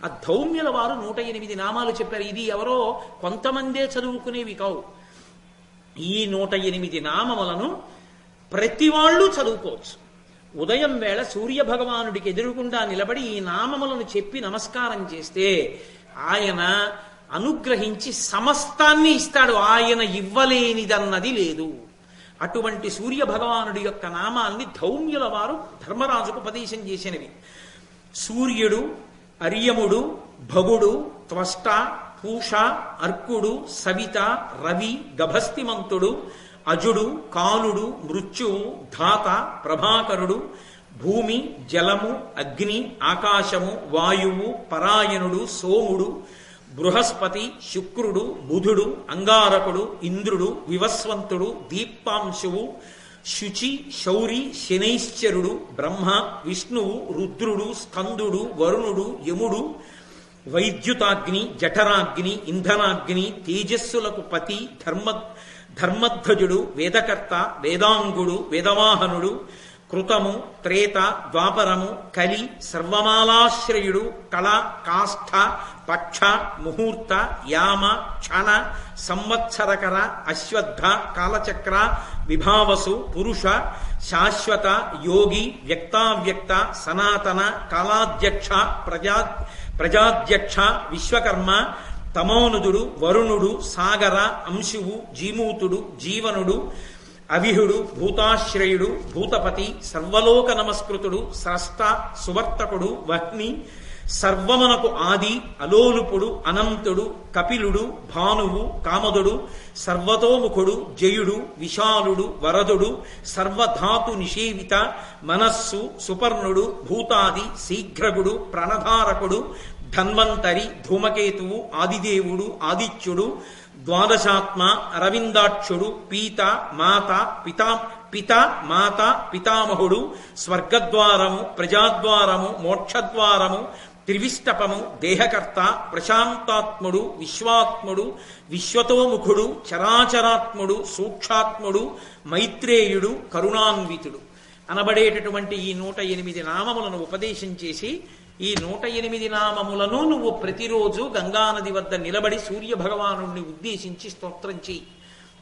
ఆ ధౌమ్యుల వారు 108 నామాలు చెప్పారు. ఇది ఎవరో కొంతమందే చదువుకునేవి కావు. ఈ 108 నామములను ప్రతి వాళ్ళు చదువుకోవచ్చు. ఉదయం వేళ సూర్య భగవానుడికి ఎదురుగుండా నిలబడి ఈ నామములను చెప్పి నమస్కారం చేస్తే ఆయన అనుగ్రహించి సమస్తాన్ని ఇస్తాడు. ఆయన ఇవ్వలేనిదన్నది లేదు. అటువంటి సూర్య భగవానుడి యొక్క నామాల్ని ధౌమ్యుల వారు ధర్మరాజుకు ఉపదేశం చేసినవి. సూర్యుడు, అర్యముడు, భగుడు, త్వష్ట, పూష, అర్కుడు, సవిత, రవి, గభస్తిమంతుడు, అజుడు, కాలుడు, మృత్యువు, ధాత, ప్రభాకరుడు, భూమి, జలము, అగ్ని, ఆకాశము, వాయువు, పరాయణుడు, సోముడు, బృహస్పతి, శుక్రుడు, బుధుడు, అంగారకుడు, ఇంద్రుడు, వివస్వంతుడు, దీప్తాంశువు, శుచి, శౌరి, శనైశ్చరుడు, బ్రహ్మ, విష్ణువు, రుద్రుడు, స్కందుడు, వరుణుడు, యముడు, వైద్యుతాగ్ని, జఠరాగ్ని, ఇంధనాగ్ని, తేజస్సులకు పతి, ధర్మధ్వజుడు, వేదకర్త, వేదాంగుడు, వేదవాహనుడు, కృతము, త్రేత, ద్వాపరము, కలి, సర్వమాలాశ్రయుడు, కళ, కాష్ఠ, పక్ష, ముహూర్త, యామ, క్షణ, సంవత్సరకర, అశ్వత్థ, కాలచక్ర, విభావసు, పురుష, శాశ్వత, యోగి, వ్యక్తావ్యక్త, సనాతన, కాలాధ్యక్ష, ప్రజాధ్యక్ష, విశ్వకర్మ, తమోనుదుడు, వరుణుడు, సాగర, అంశువు, జీమూతుడు, జీవనుడు, అవిహుడు, భూతాశ్రయుడు, భూతపతి, సర్వలోక నమస్కృతుడు, స్రష్ట, సువర్తకుడు, వహ్ని, సర్వమునకు ఆది, అలోలుపుడు, అనంతుడు, కపిలుడు, భానువు, కామదుడు, సర్వతోముఖుడు, జయుడు, విశాలుడు, వరదుడు, సర్వధాతు నిషేవిత, మనస్సు, సుపర్ణుడు, భూతాది, శీఘ్రగుడు, ప్రణధారకుడు, ధన్వంతరి, ధూమకేతువు, ఆదిదేవుడు, ఆదిత్యుడు, ద్వాదశాత్మ, అరవిందాక్షుడు, పీత, మాత, పిత, మాత, పితామహుడు, స్వర్గద్వారము, ప్రజాద్వారము, మోక్షద్వారము, త్రివిష్టపము, దేహకర్త, ప్రశాంతాత్ముడు, విశ్వాత్ముడు, విశ్వతోముఖుడు, చరాచరాత్ముడు, సూక్షాత్ముడు, మైత్రేయుడు, కరుణాన్వితుడు అనబడేటటువంటి ఈ 108 నామములను ఉపదేశం చేసి, ఈ 108 నామములను నువ్వు ప్రతిరోజు గంగానది వద్ద నిలబడి సూర్య భగవానుడిని ఉద్దేశించి స్తోత్రం చేయి.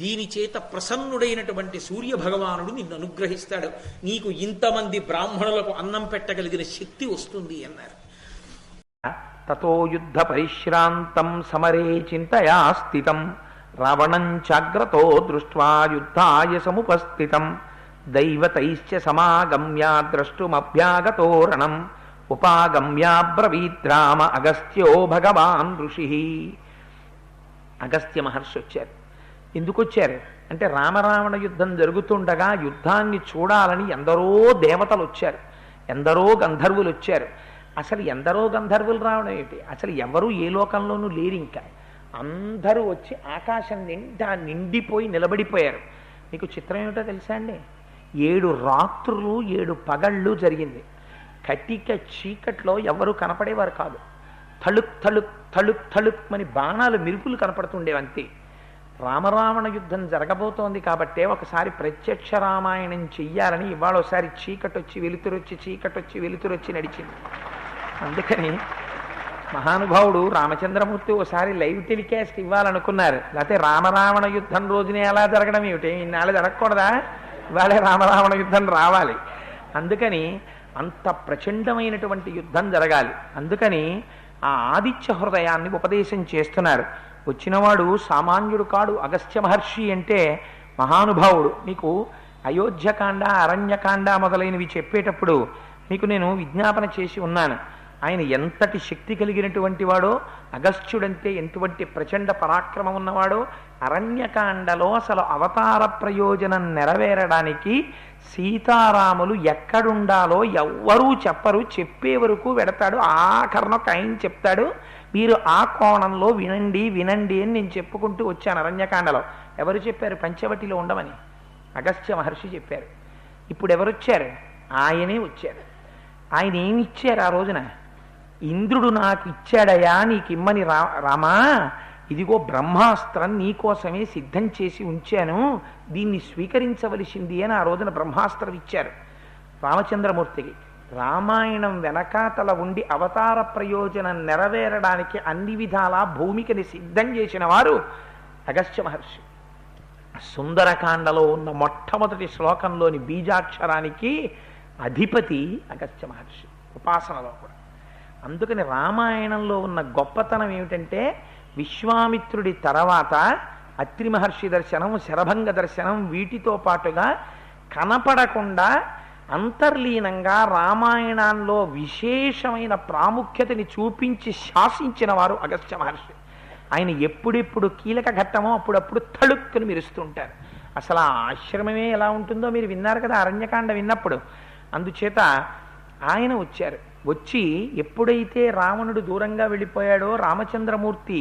దీని చేత ప్రసన్నుడైనటువంటి సూర్య భగవానుడు నిన్ను అనుగ్రహిస్తాడు. నీకు ఇంతమంది బ్రాహ్మణులకు అన్నం పెట్టగలిగిన శక్తి వస్తుంది అన్నారు. తతో యుద్ధ పరిశ్రాంతం సమరే చింతయా స్థితం రావణం చాగ్రతో దృష్ట్వా యుద్ధాయ సముపస్థితం దైవతైశ్చ సమాగమ్య ద్రష్టుమభ్యాగతోరణం ఉపాగమ్యాబ్రవీద్రామ అగస్త్యో భగవాన్ ఋషి. అగస్త్య మహర్షి వచ్చారు. ఎందుకు వచ్చారు అంటే రామరావణ యుద్ధం జరుగుతుండగా యుద్ధాన్ని చూడాలని ఎందరో దేవతలు వచ్చారు, ఎందరో గంధర్వులు వచ్చారు. అసలు ఎందరో గంధర్వులు రావడం ఏమిటి, అసలు ఎవరు ఏ లోకంలోనూ లేరు. ఇంకా అందరూ వచ్చి ఆకాశం నిండా నిండిపోయి నిలబడిపోయారు. మీకు చిత్రం ఏమిటో తెలుసా అండి? 7 రాత్రులు 7 పగళ్ళు జరిగింది. కటిక చీకట్లో ఎవరు కనపడేవారు కాదు. తళుక్ తళుక్ తళుక్ తళుక్ అని బాణాలు మెరుపులు కనపడుతుండేవి అంతే. రామరావణ యుద్ధం జరగబోతోంది కాబట్టే ఒకసారి ప్రత్యక్ష రామాయణం చెయ్యాలని ఇవాళ ఒకసారి చీకటొచ్చి వెలుతురొచ్చి చీకటొచ్చి వెలుతురొచ్చి నడిచింది. అందుకని మహానుభావుడు రామచంద్రమూర్తి ఓసారి లైవ్ టెలికాస్ట్ ఇవ్వాలనుకున్నారు. లేకపోతే రామరావణ యుద్ధం రోజునే ఎలా జరగడం ఏమిటి, ఇన్నాళ్ళు జరగకూడదా? ఇవాళే రామరావణ యుద్ధం రావాలి. అందుకని అంత ప్రచండమైనటువంటి యుద్ధం జరగాలి. అందుకని ఆ ఆదిత్య హృదయాన్ని ఉపదేశం చేస్తున్నారు. వచ్చినవాడు సామాన్యుడు కాడు. అగస్త్య మహర్షి అంటే మహానుభావుడు. మీకు అయోధ్యకాండ, అరణ్యకాండ మొదలైనవి చెప్పేటప్పుడు మీకు నేను విజ్ఞాపన చేసి ఉన్నాను. ఆయన ఎంతటి శక్తి కలిగినటువంటి వాడో, అగస్త్యుడంటే ఎటువంటి ప్రచండ పరాక్రమం ఉన్నవాడో. అరణ్యకాండలో అసలు అవతార ప్రయోజనం నెరవేరడానికి సీతారాములు ఎక్కడుండాలో ఎవ్వరూ చెప్పరు, చెప్పే వరకు వెడతాడు. ఆఖరణ ఒక ఆయన చెప్తాడు, మీరు ఆ కోణంలో వినండి వినండి అని నేను చెప్పుకుంటూ వచ్చాను. అరణ్యకాండలో ఎవరు చెప్పారు పంచవటిలో ఉండమని? అగస్త్య మహర్షి చెప్పారు. ఇప్పుడు ఎవరు వచ్చారు? ఆయనే వచ్చారు. ఆయన ఏమి ఇచ్చారు ఆ రోజున? ఇంద్రుడు నాకు ఇచ్చాడయా నీకిమ్మని రామా, ఇదిగో బ్రహ్మాస్త్రం నీకోసమే సిద్ధం చేసి ఉంచాను, దీన్ని స్వీకరించవలసింది అని ఆ రోజున బ్రహ్మాస్త్రం ఇచ్చారు రామచంద్రమూర్తికి. రామాయణం వెనకాతల ఉండి అవతార ప్రయోజనం నెరవేరడానికి అన్ని విధాలా భూమికని సిద్ధం చేసిన వారు అగస్త్య మహర్షి. సుందరకాండలో ఉన్న మొట్టమొదటి శ్లోకంలోని బీజాక్షరానికి అధిపతి అగస్త్య మహర్షి, ఉపాసనలో కూడా. అందుకని రామాయణంలో ఉన్న గొప్పతనం ఏమిటంటే విశ్వామిత్రుడి తర్వాత అత్రి మహర్షి దర్శనం, శరభంగ దర్శనం, వీటితో పాటుగా కనపడకుండా అంతర్లీనంగా రామాయణంలో విశేషమైన ప్రాముఖ్యతని చూపించి శాసించిన వారు అగస్త్య మహర్షి. ఆయన ఎప్పుడెప్పుడు కీలక ఘట్టమో అప్పుడప్పుడు తళుక్కుని మెరుస్తుంటారు. అసలు ఆ ఆశ్రమమే ఎలా ఉంటుందో మీరు విన్నారు కదా అరణ్యకాండ విన్నప్పుడు. అందుచేత ఆయన వచ్చారు. వచ్చి ఎప్పుడైతే రావణుడు దూరంగా వెళ్ళిపోయాడో, రామచంద్రమూర్తి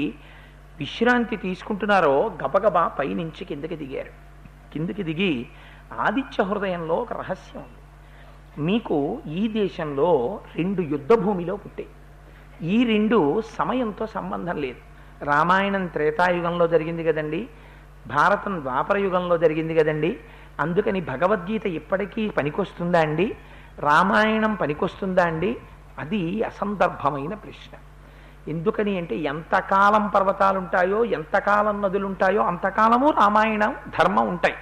విశ్రాంతి తీసుకుంటున్నారో గబగబా పైనుంచి కిందకి దిగారు. కిందకి దిగి ఆదిత్య హృదయంలో ఒక రహస్యం ఉంది. మీకు ఈ దేశంలో 2 యుద్ధ భూమిలో పుట్టాయి. ఈ 2 సమయంతో సంబంధం లేదు. రామాయణం త్రేతాయుగంలో జరిగింది కదండి, భారతం ద్వాపర యుగంలో జరిగింది కదండి. అందుకని భగవద్గీత ఇప్పటికీ పనికొస్తుందా అండి, రామాయణం పనికొస్తుందా అండి? అది అసందర్భమైన ప్రశ్న. ఎందుకని అంటే ఎంతకాలం పర్వతాలుంటాయో, ఎంతకాలం నదులుంటాయో అంతకాలము రామాయణం ధర్మం ఉంటాయి.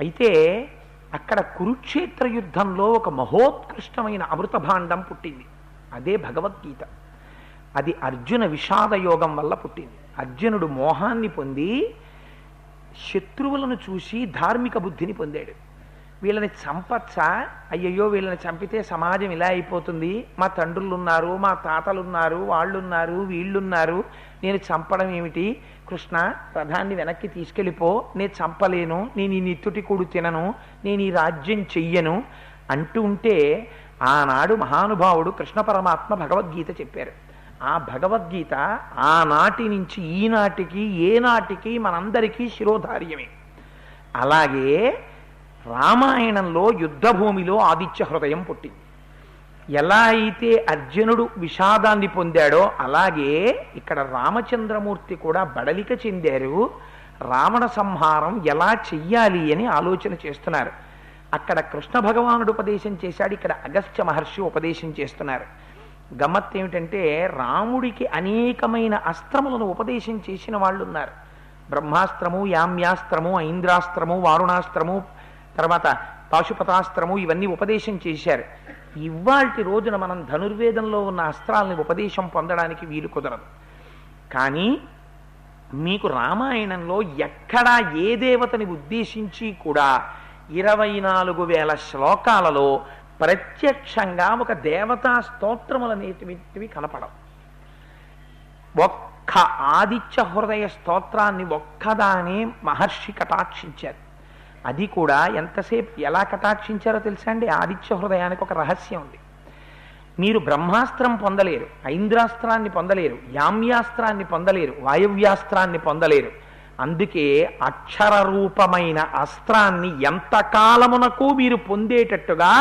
అయితే అక్కడ కురుక్షేత్ర యుద్ధంలో ఒక మహోత్కృష్టమైన అమృత భాండం పుట్టింది. అదే భగవద్గీత. అది అర్జున విషాద యోగం వల్ల పుట్టింది. అర్జునుడు మోహాన్ని పొంది శత్రువులను చూసి ధార్మిక బుద్ధిని పొందాడు. వీళ్ళని చంపచ్చా, అయ్యయ్యో వీళ్ళని చంపితే సమాజం ఇలా అయిపోతుంది, మా తండ్రులు ఉన్నారు, మా తాతలున్నారు, వాళ్ళున్నారు, వీళ్ళున్నారు, నేను చంపడం ఏమిటి, కృష్ణ రథాన్ని వెనక్కి తీసుకెళ్ళిపో, నేను చంపలేను, నేను ఈ నిత్తుటి కూడు తినను, నేను ఈ రాజ్యం చెయ్యను అంటూ ఉంటే ఆనాడు మహానుభావుడు కృష్ణ పరమాత్మ భగవద్గీత చెప్పారు. ఆ భగవద్గీత ఆనాటి నుంచి ఈనాటికి ఏనాటికి మనందరికీ శిరోధార్యమే. అలాగే రామాయణంలో యుద్ధభూమిలో ఆదిత్య హృదయం పుట్టింది. ఎలా అయితే అర్జునుడు విషాదాన్ని పొందాడో అలాగే ఇక్కడ రామచంద్రమూర్తి కూడా బడలిక చెందారు. రావణ సంహారం ఎలా చెయ్యాలి అని ఆలోచన చేస్తున్నారు. అక్కడ కృష్ణ భగవానుడు ఉపదేశం చేశాడు, ఇక్కడ అగస్త్య మహర్షి ఉపదేశం చేస్తున్నారు. గమ్మత్ ఏమిటంటే రాముడికి అనేకమైన అస్త్రములను ఉపదేశం చేసిన వాళ్ళు ఉన్నారు. బ్రహ్మాస్త్రము, యామ్యాస్త్రము, ఐంద్రాస్త్రము, వారుణాస్త్రము, తర్వాత పాశుపతాస్త్రము, ఇవన్నీ ఉపదేశం చేశారు. ఇవాల్టి రోజున మనం ధనుర్వేదంలో ఉన్న అస్త్రాలని ఉపదేశం పొందడానికి వీలు కుదరదు. కానీ మీకు రామాయణంలో ఎక్కడా ఏ దేవతని ఉద్దేశించి కూడా 24,000 శ్లోకాలలో ప్రత్యక్షంగా ఒక దేవతా స్తోత్రములనేటివి కనపడవు. ఒక్క ఆదిత్య హృదయ స్తోత్రాన్ని ఒక్కదానే మహర్షి కటాక్షించారు. అది కూడా ఎంతసేపు ఎలా కటాక్షించారో తెలుసా అండి? ఆదిత్య హృదయానికి ఒక రహస్యం ఉంది. మీరు బ్రహ్మాస్త్రం పొందలేరు, ఐంద్రాస్త్రాన్ని పొందలేరు, యామ్యాస్త్రాన్ని పొందలేరు, వాయవ్యాస్త్రాన్ని పొందలేరు. అందుకే అక్షర రూపమైన అస్త్రాన్ని ఎంతకాలమునకు మీరు పొందేటట్టుగా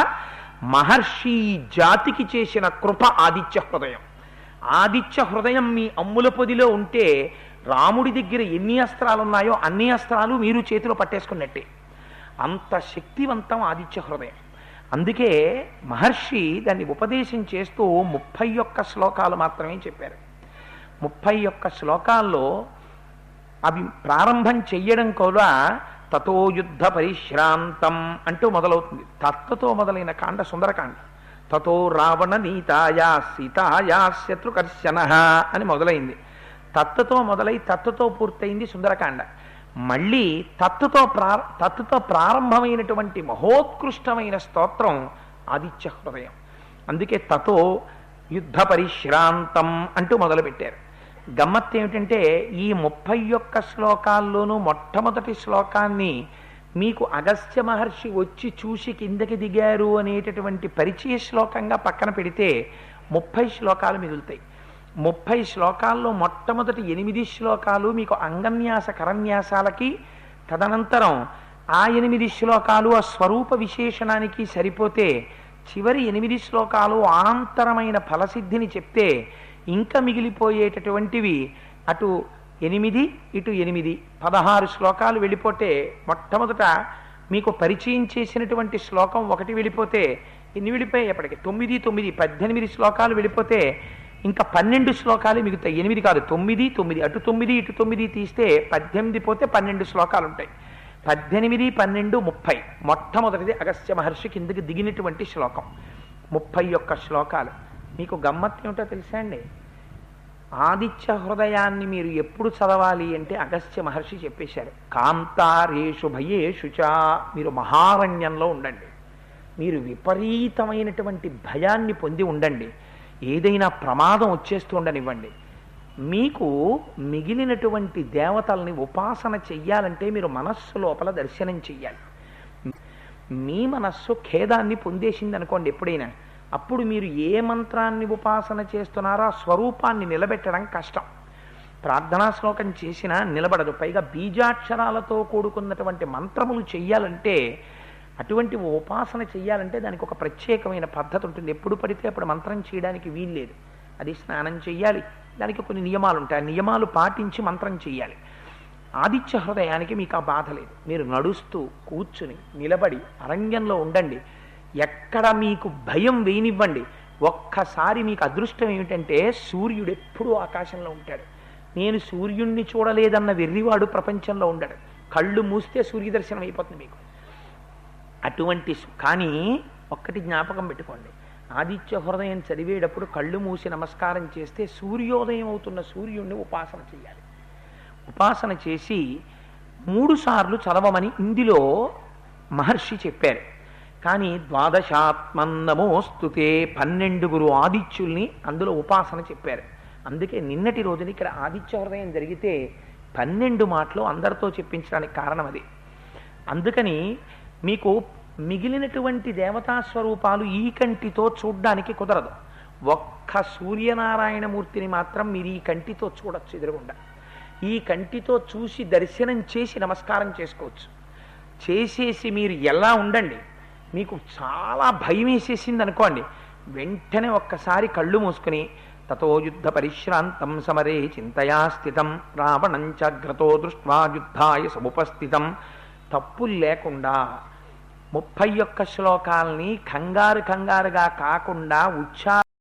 మహర్షి జాతికి చేసిన కృప ఆదిత్య హృదయం. ఆదిత్య హృదయం మీ అమ్ముల పొదిలో ఉంటే రాముడి దగ్గర ఎన్ని అస్త్రాలు ఉన్నాయో అన్ని అస్త్రాలు మీరు చేతిలో పట్టేసుకున్నట్టే. అంత శక్తివంతం ఆదిత్య హృదయం. అందుకే మహర్షి దాన్ని ఉపదేశం చేస్తూ 31 శ్లోకాలు మాత్రమే చెప్పారు. 31 శ్లోకాల్లో అవి ప్రారంభం చెయ్యడం కూడా తతో యుద్ధ పరిశ్రాంతం అంటూ మొదలవుతుంది. తత్వతో మొదలైన కాండ సుందరకాండ. తతో రావణ నీతాయా సీతాయా శత్రుకర్షణ అని మొదలైంది. తత్వతో మొదలై తత్వతో పూర్తయింది సుందరకాండ. మళ్ళీ తత్తుతో ప్రారంభమైనటువంటి మహోత్కృష్టమైన స్తోత్రం ఆదిత్య హృదయం. అందుకే తతో యుద్ధ పరిశ్రాంతం అంటూ మొదలుపెట్టారు. గమ్మత్ ఏమిటంటే ఈ 31 శ్లోకాల్లోనూ మొట్టమొదటి శ్లోకాన్ని మీకు అగస్త్య మహర్షి వచ్చి చూసి కిందకి దిగారు అనేటటువంటి పరిచయ శ్లోకంగా పక్కన పెడితే 30 శ్లోకాలు మిగులుతాయి. 30 శ్లోకాల్లో మొట్టమొదటి 8 శ్లోకాలు మీకు అంగన్యాస కరన్యాసాలకి, తదనంతరం ఆ 8 శ్లోకాలు ఆ స్వరూప విశేషణానికి సరిపోతే చివరి 8 శ్లోకాలు అనంతరమైన ఫలసిద్ధిని చెప్తే ఇంకా మిగిలిపోయేటటువంటివి అటు 8 ఇటు 8 16 శ్లోకాలు వెళ్ళిపోతే మొట్టమొదట మీకు పరిచయం చేసినటువంటి శ్లోకం ఒకటి వెళ్ళిపోతే ఎన్ని వెళ్ళిపోయేప్పటికి 9, 9, 18 శ్లోకాలు వెళ్ళిపోతే ఇంకా 12 శ్లోకాలు మిగుతాయి. 8 కాదు, 9, 9, అటు 9 ఇటు 9 తీస్తే 18 పోతే 12 శ్లోకాలు ఉంటాయి. 18, 12, 30. మొట్టమొదటిది అగస్త్య మహర్షి కిందకి దిగినటువంటి శ్లోకం 31 శ్లోకాలు. మీకు గమ్మత్తు ఏమిటో తెలుసా అండి? ఆదిత్య హృదయాన్ని మీరు ఎప్పుడు చదవాలి అంటే అగస్త్య మహర్షి చెప్పేశారు. కాంతారేషు భయేషు చ, మీరు మహారణ్యంలో ఉండండి, మీరు విపరీతమైనటువంటి భయాన్ని పొంది ఉండండి, ఏదైనా ప్రమాదం వచ్చేస్తూ ఉండనివ్వండి. మీకు మిగిలినటువంటి దేవతల్ని ఉపాసన చెయ్యాలంటే మీరు మనస్సు లోపల దర్శనం చెయ్యాలి. మీ మనస్సు ఖేదాన్ని పొందేసింది అనుకోండి ఎప్పుడైనా, అప్పుడు మీరు ఏ మంత్రాన్ని ఉపాసన చేస్తున్నారో ఆ స్వరూపాన్ని నిలబెట్టడం కష్టం. ప్రార్థనా శ్లోకం చేసినా నిలబడదు. పైగా బీజాక్షరాలతో కూడుకున్నటువంటి మంత్రములు చెయ్యాలంటే, అటువంటి ఉపాసన చెయ్యాలంటే దానికి ఒక ప్రత్యేకమైన పద్ధతి ఉంటుంది. ఎప్పుడు పడితే అప్పుడు మంత్రం చేయడానికి వీల్లేదు. అది స్నానం చెయ్యాలి, దానికి కొన్ని నియమాలు ఉంటాయి. ఆ నియమాలు పాటించి మంత్రం చెయ్యాలి. ఆదిత్య హృదయానికి మీకు ఆ బాధ లేదు. మీరు నడుస్తూ కూర్చుని నిలబడి అరణ్యంలో ఉండండి, ఎక్కడ మీకు భయం వేయనివ్వండి. ఒక్కసారి మీకు అదృష్టం ఏమిటంటే సూర్యుడు ఎప్పుడూ ఆకాశంలో ఉంటాడు. నేను సూర్యుణ్ణి చూడలేదన్న వెర్రివాడు ప్రపంచంలో ఉండడు. కళ్ళు మూస్తే సూర్యదర్శనం అయిపోతుంది మీకు. అటువంటి కానీ ఒక్కటి జ్ఞాపకం పెట్టుకోండి, ఆదిత్య హృదయం చదివేటప్పుడు కళ్ళు మూసి నమస్కారం చేస్తే సూర్యోదయం అవుతున్న సూర్యుణ్ణి ఉపాసన చేయాలి. ఉపాసన చేసి 3 సార్లు చదవమని ఇందులో మహర్షి చెప్పారు. కానీ 12 నమోస్తుతే 12 ఆదిత్యుల్ని అందులో ఉపాసన చెప్పారు. అందుకే నిన్నటి రోజున ఇక్కడ ఆదిత్య హృదయం జరిగితే 12 మాటలు అందరితో చెప్పించడానికి కారణం అది. అందుకని మీకు మిగిలినటువంటి దేవతా స్వరూపాలు ఈ కంటితో చూడ్డానికి కుదరదు. ఒక్క సూర్యనారాయణమూర్తిని మాత్రం మీరు ఈ కంటితో చూడొచ్చు ఎదురుగుండా. ఈ కంటితో చూసి దర్శనం చేసి నమస్కారం చేసుకోవచ్చు. చేసేసి మీరు ఎలా ఉండండి, మీకు చాలా భయం వేసేసింది అనుకోండి, వెంటనే ఒక్కసారి కళ్ళు మూసుకుని తతో యుద్ధ పరిశ్రాంతం సమరే చింతయా స్థితం రావణంచాగ్రతో దృష్ట్వా యుద్ధాయ సముపస్థితం, తప్పులు లేకుండా 31 శ్లోకాలని కంగారుగా కాకుండా ఉచ్చారణ